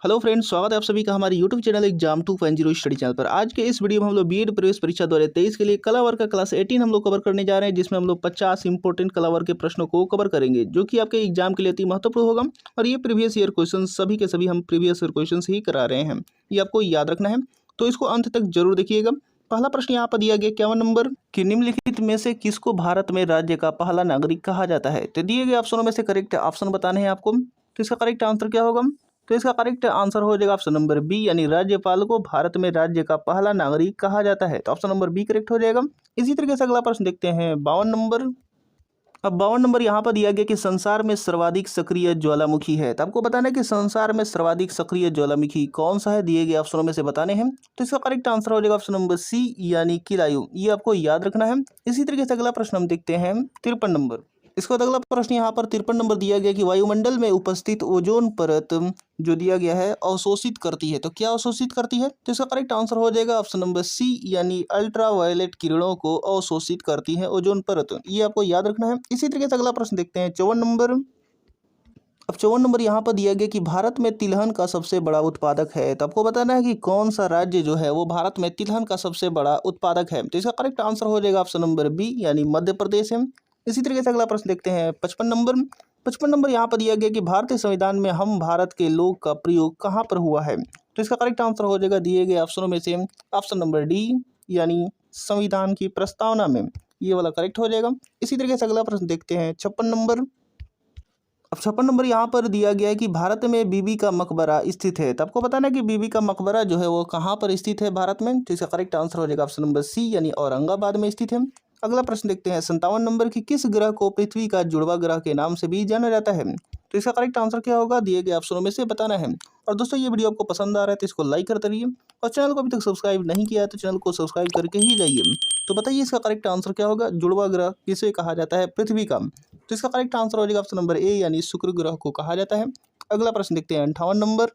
Hello friends, स्वागत है आप सभी का हमारे YouTube channel exam 2.0 study channel पर। आज के इस वीडियो में हम लोग बीएड प्रवेश परीक्षा 2023 के लिए कला वर्ग का क्लास 18 हम लोग कवर करने जा रहे हैं, जिसमें हम लोग 50 इंपॉर्टेंट कला वर्ग के प्रश्नों को कवर करेंगे, जो कि आपके एग्जाम के लिए अति महत्वपूर्ण होगा। और ये प्रीवियस ईयर क्वेश्चन सभी के सभी हम प्रीवियस ईयर क्वेश्चन ही करा रहे हैं, ये आपको याद रखना है, तो इसको अंत तक जरूर देखिएगा। पहला प्रश्न यहाँ पर दिया गया 51 नंबर कि निम्नलिखित में से किसको भारत में राज्य का पहला नागरिक कहा जाता है। तो दिए गए ऑप्शनों में से करेक्ट ऑप्शन बताने हैं आपको, तो इसका करेक्ट आंसर क्या होगा। तो इसका करेक्ट आंसर हो जाएगा ऑप्शन नंबर बी, यानी राज्यपाल को भारत में राज्य का पहला नागरिक कहा जाता है। तो ऑप्शन नंबर बी करेक्ट हो जाएगा। इसी तरीके से अगला प्रश्न देखते हैं 52 नंबर। अब 52 नंबर यहाँ पर दिया गया कि संसार में सर्वाधिक सक्रिय ज्वालामुखी है। तो आपको बताना है कि संसार में सर्वाधिक सक्रिय ज्वालामुखी कौन सा है, दिए गए ऑप्शनों में से बताने हैं। तो इसका करेक्ट आंसर हो जाएगा ऑप्शन नंबर सी, यानी किलायु। ये आपको याद रखना है। इसी तरीके से अगला प्रश्न हम देखते हैं 53 नंबर। इसके बाद अगला प्रश्न यहाँ पर 53 नंबर दिया गया कि वायुमंडल में उपस्थित ओजोन परत जो दिया गया है अवशोषित करती है। तो क्या अवशोषित करती है, तो इसका करेक्ट आंसर हो जाएगा ऑप्शन नंबर सी, यानी अल्ट्रा वायलेट किरणों को अवशोषित करती है ओजोन परत। ये आपको याद रखना है। इसी तरीके से अगला प्रश्न देखते हैं 54 नंबर। अब 54 नंबर यहाँ पर दिया गया कि भारत में तिलहन का सबसे बड़ा उत्पादक है। तो आपको बताना है कि कौन सा राज्य जो है वो भारत में तिलहन का सबसे बड़ा उत्पादक है। तो इसका करेक्ट आंसर हो जाएगा ऑप्शन नंबर बी, यानी मध्य प्रदेश है। इसी तरीके से अगला प्रश्न देखते हैं 55 नंबर। 55 नंबर यहाँ पर दिया गया कि भारतीय संविधान में हम भारत के लोग का प्रयोग कहाँ पर हुआ है। तो इसका करेक्ट आंसर हो जाएगा दिए गए ऑप्शनों में से ऑप्शन नंबर डी, यानी संविधान की प्रस्तावना में। ये वाला करेक्ट हो जाएगा। इसी तरीके से अगला प्रश्न देखते हैं 56 नंबर। अब 56 नंबर यहाँ पर दिया गया है कि भारत में बीबी का मकबरा स्थित है। तो आपको बताना है कि बीबी का मकबरा जो है वो कहाँ पर स्थित है भारत में। तो इसका करेक्ट आंसर हो जाएगा ऑप्शन नंबर सी, यानी औरंगाबाद में स्थित है। अगला प्रश्न देखते हैं 57 नंबर की किस ग्रह को पृथ्वी का जुड़वा ग्रह के नाम से भी जाना जाता है। तो इसका करेक्ट आंसर क्या होगा, दिए गए ऑप्शनों में से बताना है। और दोस्तों, ये वीडियो आपको पसंद आ रहा है तो इसको लाइक करते रहिए, और चैनल को अभी तक सब्सक्राइब नहीं किया है तो चैनल को सब्सक्राइब करके ही जाइए। तो बताइए इसका करेक्ट आंसर क्या होगा, जुड़वा ग्रह किसे कहा जाता है, पृथ्वी का। तो इसका करेक्ट आंसर हो जाएगा ऑप्शन नंबर ए, यानी शुक्र ग्रह को कहा जाता है। अगला प्रश्न देखते हैं 58 नंबर।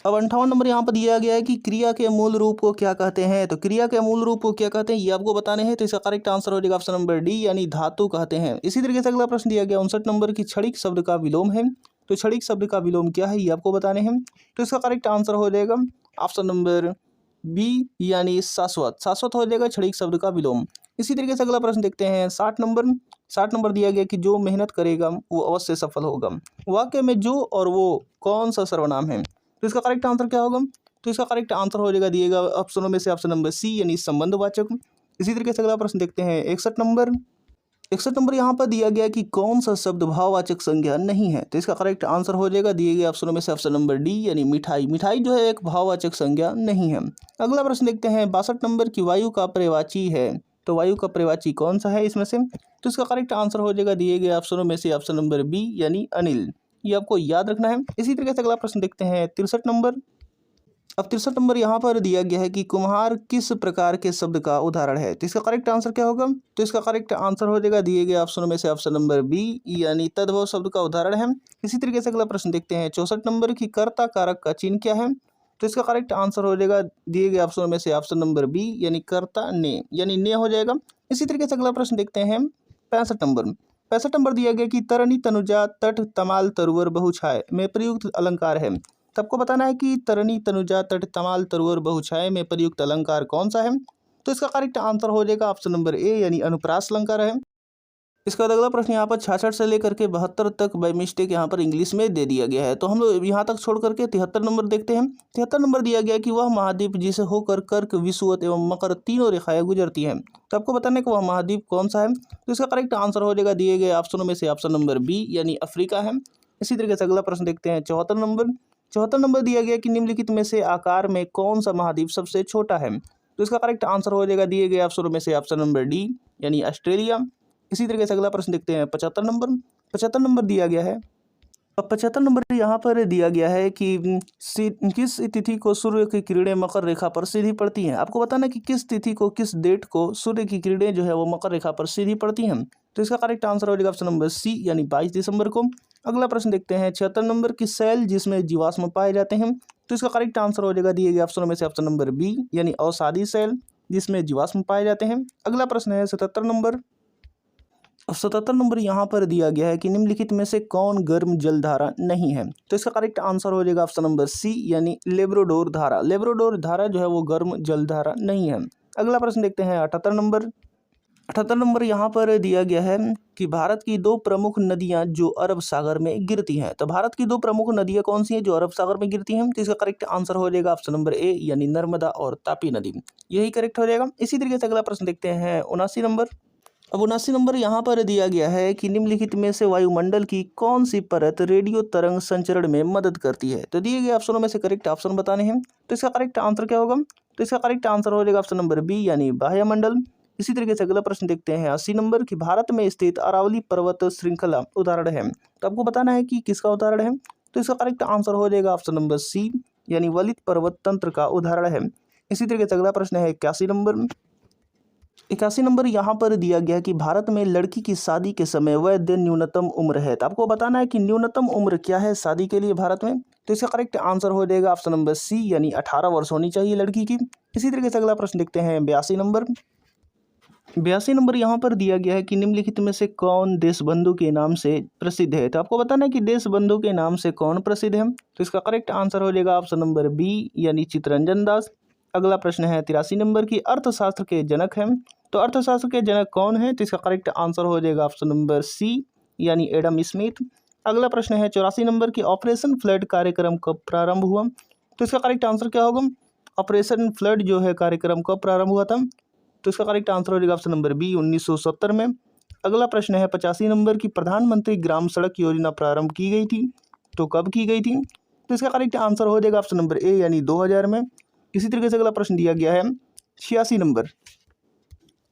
अब 58 नंबर यहाँ पर दिया गया है कि क्रिया के मूल रूप को क्या कहते हैं। तो क्रिया के मूल रूप को क्या कहते हैं, ये आपको बताने हैं। तो इसका करेक्ट आंसर हो जाएगा ऑप्शन नंबर डी, यानी धातु कहते हैं। इसी तरीके से अगला प्रश्न दिया गया 59 नंबर की क्षणिक शब्द का विलोम है। तो क्षणिक शब्द का विलोम क्या है, ये आपको बताने हैं। तो इसका करेक्ट आंसर हो जाएगा ऑप्शन नंबर बी, यानी शाश्वत। शाश्वत हो जाएगा क्षणिक शब्द का विलोम। इसी तरीके से अगला प्रश्न देखते हैं 60 नंबर। 60 नंबर दिया गया कि जो मेहनत करेगा वो अवश्य सफल होगा। वाक्य में जो और वो कौन सा सर्वनाम है। तो इसका करेक्ट आंसर क्या होगा, तो इसका करेक्ट आंसर हो जाएगा दिएगा ऑप्शनों में से ऑप्शन नंबर सी, यानी संबंधवाचक। इसी तरीके से अगला प्रश्न देखते हैं 61 नंबर। 61 नंबर यहाँ पर दिया गया कि कौन सा शब्द भाववाचक संज्ञा नहीं है। तो इसका करेक्ट आंसर हो जाएगा दिए गए ऑप्शनों में से ऑप्शन नंबर डी, यानी मिठाई। मिठाई जो है एक भाववाचक संज्ञा नहीं है। अगला प्रश्न देखते हैं 62 नंबर की वायु का पर्यायवाची है। तो वायु का पर्यायवाची कौन सा है इसमें से। तो इसका करेक्ट आंसर हो जाएगा दिए गए ऑप्शनों में से ऑप्शन नंबर बी, यानी अनिल। ये आपको याद रखना है। इसी तरीके से अगला प्रश्न देखते हैं 63 नंबर। अब 63 नंबर यहाँ पर दिया गया है कि कुम्हार किस प्रकार के शब्द का उदाहरण है। तो इसका करेक्ट आंसर क्या होगा, तो इसका करेक्ट आंसर हो जाएगा दिए गए ऑप्शनों में से ऑप्शन नंबर बी, यानी तद्भव शब्द का उदाहरण है। इसी तरीके से अगला प्रश्न देखते हैं 64 नंबर की कर्ता कारक का चिन्ह क्या है। तो इसका करेक्ट आंसर हो जाएगा दिए गए ऑप्शनों में से ऑप्शन नंबर बी, यानी कर्ता ने, यानी ने हो जाएगा। इसी तरीके से अगला प्रश्न देखते हैं 65 नंबर। 65 नंबर दिया गया कि तरणी तनुजा तट तमाल तरुवर बहुछाय में प्रयुक्त अलंकार है। तो आपको बताना है कि तरणी तनुजा तट तमाल तरुवर बहुछाय में प्रयुक्त अलंकार कौन सा है। तो इसका करेक्ट आंसर हो जाएगा ऑप्शन नंबर ए, यानी अनुप्रास अलंकार है। इसका बाद अगला प्रश्न यहाँ पर 66 से लेकर के 72 तक बाई मिस्टेक यहाँ पर इंग्लिश में दे दिया गया है। तो हम लोग यहाँ तक छोड़ करके 73 नंबर देखते हैं। 73 नंबर दिया गया कि वह महाद्वीप जिसे होकर कर्क, विषुवत एवं मकर तीनों रेखाएं गुजरती हैं। तो आपको बताना है कि वह महाद्वीप कौन सा है। तो इसका करेक्ट आंसर हो जाएगा दिए गए ऑप्शनों में से ऑप्शन नंबर बी, यानी अफ्रीका है। इसी तरीके से अगला प्रश्न देखते हैं 74 नंबर। 74 नंबर दिया गया कि निम्नलिखित में से आकार में कौन सा महाद्वीप सबसे छोटा है। तो इसका करेक्ट आंसर हो जाएगा दिए गए ऑप्शनों में से ऑप्शन नंबर डी, यानी ऑस्ट्रेलिया। इसी तरीके से अगला प्रश्न देखते हैं 75 नंबर। 75 नंबर दिया गया है। अब 75 नंबर यहाँ पर दिया गया है कि किस तिथि को सूर्य की किरणें मकर रेखा पर सीधी पड़ती हैं। आपको बताना कि किस तिथि को, किस डेट को सूर्य की किरणें जो है वो मकर रेखा पर सीधी पड़ती हैं। तो इसका करेक्ट आंसर हो जाएगा ऑप्शन नंबर सी, यानी 22 दिसंबर को। अगला प्रश्न देखते हैं 76 नंबर की सेल जिसमें जीवाश्म पाए जाते हैं। तो इसका करेक्ट आंसर हो जाएगा दिए गए ऑप्शनों में से ऑप्शन नंबर बी, यानी अवसादी सेल जिसमें जीवाश्म पाए जाते हैं। अगला प्रश्न है 77 नंबर। अब 77 नंबर यहाँ पर दिया गया है कि निम्नलिखित में से कौन गर्म जलधारा नहीं है। तो इसका करेक्ट आंसर हो जाएगा ऑप्शन नंबर सी यानी लेब्राडोर धारा। लेब्राडोर धारा जो है वो गर्म जलधारा नहीं है। अगला प्रश्न देखते हैं 78 नंबर। 78 नंबर यहाँ पर दिया गया है कि भारत की दो प्रमुख नदियाँ जो अरब सागर में गिरती हैं। तो भारत की दो प्रमुख नदियाँ कौन सी हैं जो अरब सागर में गिरती हैं? तो इसका करेक्ट आंसर हो जाएगा ऑप्शन नंबर ए यानी नर्मदा और तापी नदी, यही करेक्ट हो जाएगा। इसी तरीके से अगला प्रश्न देखते हैं 79 नंबर। अब 79 नंबर यहाँ पर दिया गया है कि निम्नलिखित में से वायुमंडल की कौन सी परत रेडियो तरंग संचरण में मदद करती है। तो दिए गए ऑप्शनों में से करेक्ट ऑप्शन बताने हैं। तो इसका करेक्ट आंसर क्या होगा? तो इसका करेक्ट आंसर हो जाएगा ऑप्शन नंबर बी यानी बाह्यमंडल। इसी तरीके से अगला प्रश्न देखते हैं 80 नंबर कि भारत में स्थित अरावली पर्वत श्रृंखला उदाहरण है। तो आपको बताना है कि किसका उदाहरण है। तो इसका करेक्ट आंसर हो जाएगा ऑप्शन नंबर सी यानी वलित पर्वत तंत्र का उदाहरण है। इसी तरीके से अगला प्रश्न है 81 नंबर। 81 नंबर यहाँ पर दिया गया कि भारत में लड़की की शादी के समय वैध न्यूनतम उम्र है। तो आपको बताना है कि न्यूनतम उम्र क्या है शादी के लिए भारत में। तो इसका करेक्ट आंसर हो जाएगा ऑप्शन नंबर सी यानी 18 वर्ष होनी चाहिए लड़की की। इसी तरीके से अगला प्रश्न देखते हैं 82 नंबर। 82 नंबर यहाँ पर दिया गया है कि निम्नलिखित में से कौन देशबंधु के नाम से प्रसिद्ध है। तो आपको बताना है कि देशबंधु के नाम से कौन प्रसिद्ध है। तो इसका करेक्ट आंसर हो जाएगा ऑप्शन नंबर बी यानी चित्तरंजन दास। अगला प्रश्न है 83 नंबर की अर्थशास्त्र के जनक हैं। तो अर्थशास्त्र के जनक कौन है? तो इसका करेक्ट आंसर हो जाएगा ऑप्शन नंबर सी यानी एडम स्मिथ। अगला प्रश्न है 84 नंबर की ऑपरेशन फ्लड कार्यक्रम कब प्रारंभ हुआ। तो इसका करेक्ट आंसर क्या होगा? ऑपरेशन फ्लड जो है कार्यक्रम कब प्रारंभ हुआ था। तो इसका करेक्ट आंसर हो जाएगा ऑप्शन नंबर बी 1970 में। अगला प्रश्न है 85 नंबर की प्रधानमंत्री ग्राम सड़क योजना प्रारंभ की गई थी। तो कब की गई थी? तो इसका करेक्ट आंसर हो जाएगा ऑप्शन नंबर ए यानी 2000 में। इसी तरीके से अगला प्रश्न दिया गया है 86 नंबर।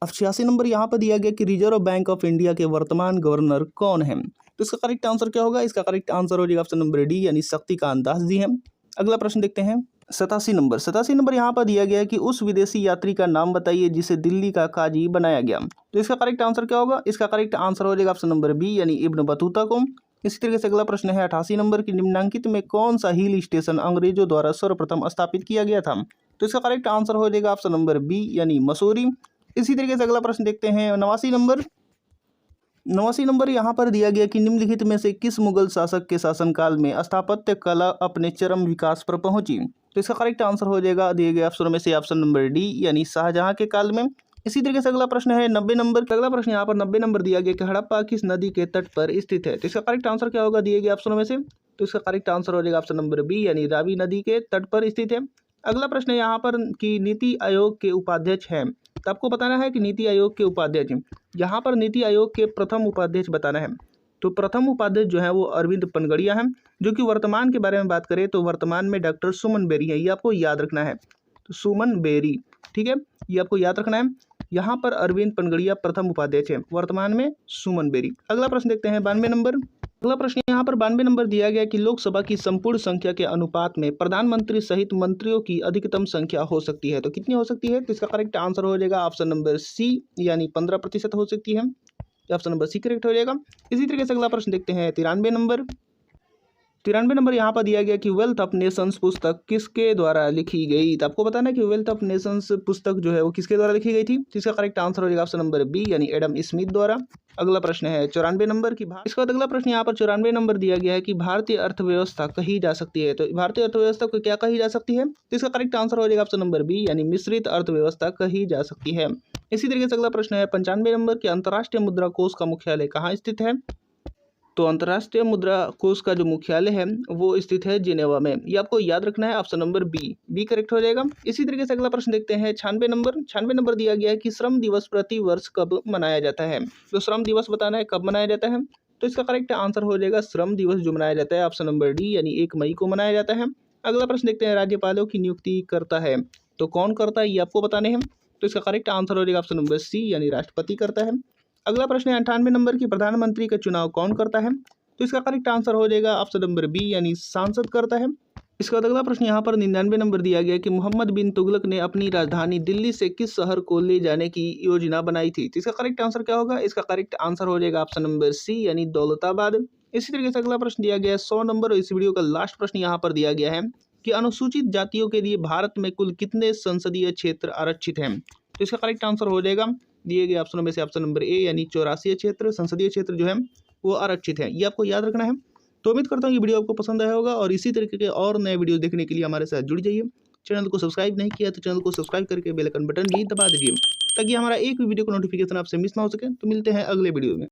अब 86 नंबर यहाँ पर दिया गया कि रिजर्व बैंक ऑफ इंडिया के वर्तमान गवर्नर कौन है। तो इसका करेक्ट आंसर क्या होगा? इसका करेक्ट आंसर हो जाएगा ऑप्शन नंबर डी यानी शक्तिकांत दास जी हैं। अगला प्रश्न देखते हैं 87 नंबर। 87 नंबर यहाँ पर दिया गया है कि उस विदेशी यात्री का नाम बताइए जिसे दिल्ली का काजी बनाया गया। तो इसका करेक्ट आंसर क्या होगा? इसका करेक्ट आंसर हो जाएगा ऑप्शन नंबर बी यानी इब्न बतूता को। इसी तरीके से अगला प्रश्न है 88 नंबर की निम्नलिखित में कौन सा हिल स्टेशन अंग्रेजों द्वारा सर्वप्रथम स्थापित किया गया था। तो इसका करेक्ट आंसर हो जाएगा ऑप्शन नंबर बी यानी मसूरी। इसी तरीके से अगला प्रश्न देखते हैं 89 नंबर। 89 नंबर यहाँ पर दिया गया कि निम्नलिखित में से किस मुगल शासक के शासनकाल में स्थापत्य कला अपने चरम विकास पर पहुंची। तो इसका करेक्ट आंसर हो जाएगा दिए गए ऑप्शनों में से ऑप्शन नंबर डी यानी शाहजहां के काल में। इसी तरीके से अगला प्रश्न है 90 नंबर। अगला प्रश्न यहाँ पर 90 नंबर दिया गया कि हड़प्पा किस नदी के तट पर स्थित है। तो इसका करेक्ट आंसर क्या होगा दिए गए ऑप्शनों में से। तो इसका करेक्ट आंसर हो जाएगा ऑप्शन नंबर बी यानी रावी नदी के तट पर स्थित है। अगला प्रश्न यहाँ पर कि नीति आयोग के उपाध्यक्ष हैं। तो आपको बताना है कि नीति आयोग के उपाध्यक्ष, यहाँ पर नीति आयोग के प्रथम उपाध्यक्ष बताना है। तो प्रथम उपाध्यक्ष जो है वो अरविंद पनगड़िया हैं, जो कि वर्तमान के बारे में बात करें तो वर्तमान में डॉक्टर सुमन बेरी है, ये आपको याद रखना है। तो सुमन बेरी, ठीक है, ये आपको याद रखना है। यहाँ पर अरविंद पनगड़िया प्रथम उपाध्यक्ष है, वर्तमान में सुमन बेरी। अगला प्रश्न देखते हैं 92 नंबर। अगला प्रश्न यहाँ पर 92 नंबर दिया गया कि लोकसभा की संपूर्ण संख्या के अनुपात में प्रधानमंत्री सहित मंत्रियों की अधिकतम संख्या हो सकती है। तो कितनी हो सकती है? तो इसका करेक्ट आंसर हो जाएगा ऑप्शन नंबर सी यानी 15% हो सकती है। ऑप्शन नंबर सी करेक्ट हो जाएगा। इसी तरीके से अगला प्रश्न देखते हैं 93 नंबर। 93 नंबर यहाँ पर दिया गया कि वेल्थ ऑफ नेशंस पुस्तक किसके द्वारा लिखी गई। तो आपको बताना है कि वेल्थ ऑफ नेशंस पुस्तक जो है वो किसके द्वारा लिखी गई थी। तो इसका करेक्ट आंसर हो जाएगा ऑप्शन नंबर बी यानी एडम स्मिथ द्वारा। अगला प्रश्न है 94 नंबर की। इसके बाद अगला प्रश्न यहाँ पर 94 नंबर दिया गया है कि भारतीय अर्थव्यवस्था कही जा सकती है। तो भारतीय अर्थव्यवस्था को क्या कही जा सकती है? तो इसका करेक्ट आंसर हो जाएगा ऑप्शन नंबर बी यानी मिश्रित अर्थव्यवस्था कही जा सकती है। इसी तरीके से अगला प्रश्न है 95 नंबर की अंतर्राष्ट्रीय मुद्रा कोष का मुख्यालय कहाँ स्थित है। तो अंतर्राष्ट्रीय मुद्रा कोष का जो मुख्यालय है वो स्थित है जिनेवा में, ये आपको याद रखना है। ऑप्शन नंबर बी करेक्ट हो जाएगा। इसी तरीके से अगला प्रश्न देखते हैं 96 नंबर। 96 नंबर दिया गया है कि श्रम दिवस प्रति वर्ष कब मनाया जाता है। तो श्रम दिवस बताना है कब मनाया जाता है। तो इसका करेक्ट आंसर हो जाएगा श्रम दिवस जो मनाया जाता है ऑप्शन नंबर डी यानी 1 मई को मनाया जाता है। अगला प्रश्न देखते हैं राज्यपालों की नियुक्ति करता है। तो कौन करता है ये आपको बताने हैं। तो इसका करेक्ट आंसर हो जाएगा ऑप्शन नंबर सी यानी राष्ट्रपति करता है। अगला प्रश्न है 98 नंबर की प्रधानमंत्री का चुनाव कौन करता है। तो इसका करेक्ट आंसर हो जाएगा ऑप्शन नंबर बी यानी सांसद करता है। इसके बाद अगला प्रश्न यहाँ पर 99 नंबर दिया गया कि मोहम्मद बिन तुगलक ने अपनी राजधानी दिल्ली से किस शहर को ले जाने की योजना बनाई थी। तो इसका करेक्ट आंसर क्या होगा। इसका करेक्ट आंसर हो जाएगा ऑप्शन नंबर सी यानी दौलताबाद। इसी तरीके से अगला प्रश्न दिया गया है 100 नंबर और इस वीडियो का लास्ट प्रश्न यहाँ पर दिया गया है कि अनुसूचित जातियों के लिए भारत में कुल कितने संसदीय क्षेत्र आरक्षित हैं। तो इसका करेक्ट आंसर हो जाएगा दिए गए ऑप्शनों में से ऑप्शन नंबर ए यानी 84 क्षेत्र संसदीय क्षेत्र जो है वो आरक्षित है। ये आपको याद रखना है। तो उम्मीद करता हूँ कि वीडियो आपको पसंद आया होगा और इसी तरीके के और नए वीडियो देखने के लिए हमारे साथ जुड़ जाइए। चैनल को सब्सक्राइब नहीं किया तो चैनल को सब्सक्राइब करके बेल आइकन बटन भी दबा दीजिए ताकि हमारा एक भी वीडियो का नोटिफिकेशन आपसे मिस ना हो सके। तो मिलते हैं अगले वीडियो में।